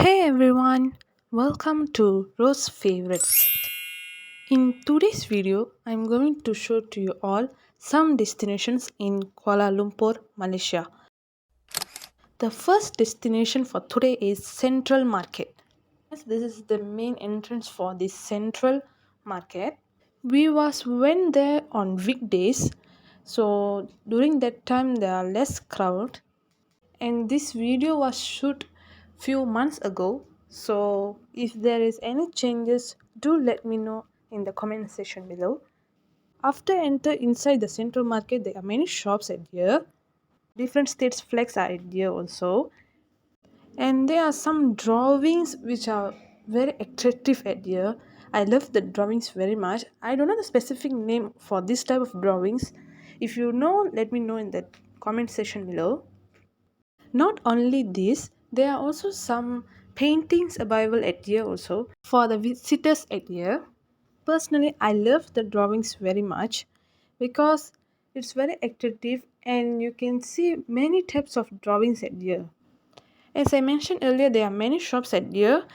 Hey everyone, welcome to Rosh's Favorites. In today's video, I'm going to show to you all some destinations in Kuala Lumpur, Malaysia. The first destination for today is Central Market. Yes, this is the main entrance for this Central Market. We went there on weekdays, so during that time there are less crowd, and this video was shoot few months ago, so if there is any changes, do let me know in the comment section below. After enter inside the Central Market, there are many shops at here. Different states flags are at here also, and there are some drawings which are very attractive at here. I love the drawings very much. I don't know the specific name for this type of drawings. If you know, let me know in the comment section below. Not only this, there are also some paintings available at here also for the visitors at here. Personally, I love the drawings very much because it's very attractive and you can see many types of drawings at here. As I mentioned earlier, there are many shops at here.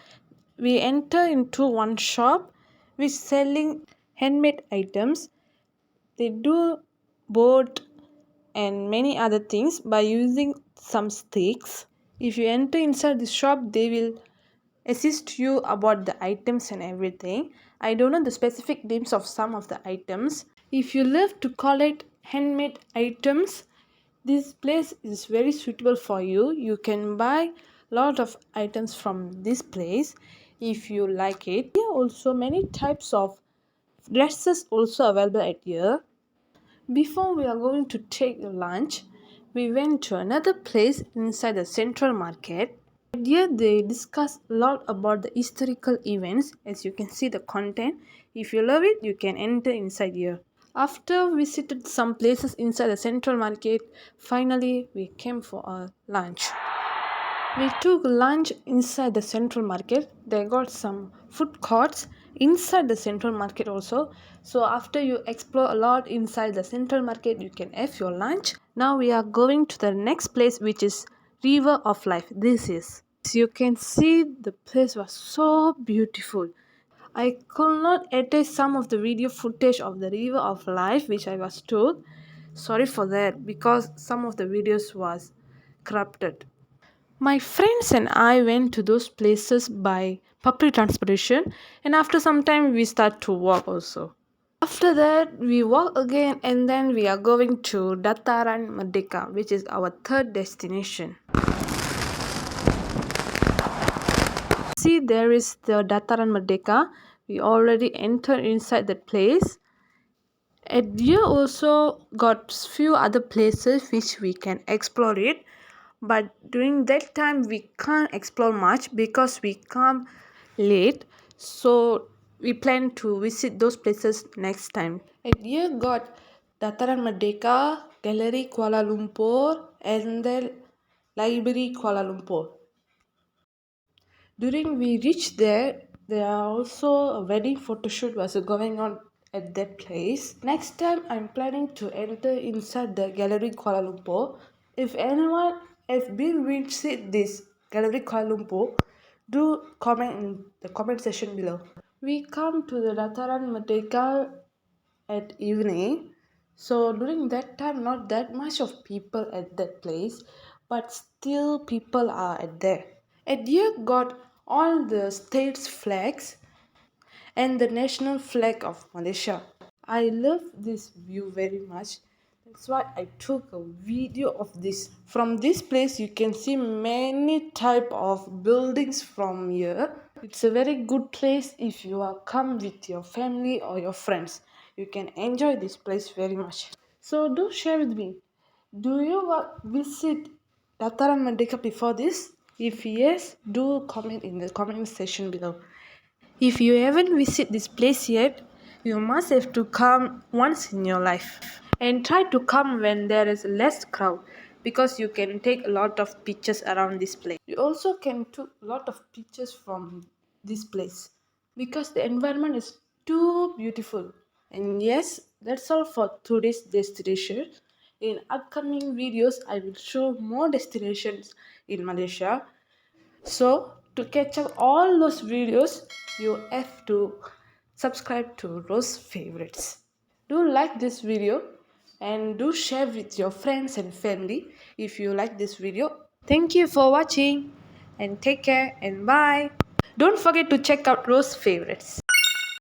We enter into one shop which selling handmade items. They do board and many other things by using some sticks. If you enter inside the shop, they will assist you about the items and everything. I don't know the specific names of some of the items. If you love to collect handmade items, this place is very suitable for you. You can buy lot of items from this place if you like it. Here also many types of dresses also available at here. Before we are going to take lunch, we went to another place inside the Central Market. Here they discuss a lot about the historical events. As you can see the content. If you love it, you can enter inside here. After visited some places inside the Central Market, finally we came for our lunch. We took lunch inside the Central Market. They got some food courts inside the Central Market also. So after you explore a lot inside the Central Market, you can have your lunch. Now we are going to the next place, which is Riveroflife. This is. As you can see, the place was so beautiful. I could not attach some of the video footage of the Riveroflife which I was told. Sorry for that because some of the videos was corrupted. My friends and I went to those places by public transportation, and after some time we start to walk also. After that we walk again, and then we are going to Dataranmerdeka, which is our third destination. See, there is the Dataranmerdeka. We already entered inside that place. At here also got few other places which we can explore it, but during that time we can't explore much because we come late, so we plan to visit those places next time. At here got Dataran Merdeka, Galery Kuala Lumpur, and then Library Kuala Lumpur. During we reached there, there are also a wedding photo shoot was going on at that place. Next time I'm planning to enter inside the Gallery Kuala Lumpur. If anyone has been visit this Gallery Kuala Lumpur, do comment in the comment section below. We come to the Dataran Merdeka at evening, so during that time not that much of people at that place, but still people are at there. At here got all the states flags and the national flag of Malaysia. I love this view very much. That's why I took a video of this. From this place you can see many type of buildings from here. It's a very good place if you are come with your family or your friends. You can enjoy this place very much. So do share with me. Do you visit Dataran Merdeka before this? If yes, do comment in the comment section below. If you haven't visited this place yet, you must have to come once in your life. And try to come when there is less crowd because you can take a lot of pictures around this place. You also can take a lot of pictures from this place because the environment is too beautiful. And yes, that's all for today's destination. In upcoming videos, I will show more destinations in Malaysia. So To catch up all those videos, you have to subscribe to Rosh Favorites. Do like this video and do share with your friends and family if you like this video. Thank you for watching and take care and bye. Don't forget to check out Rosh Favorites.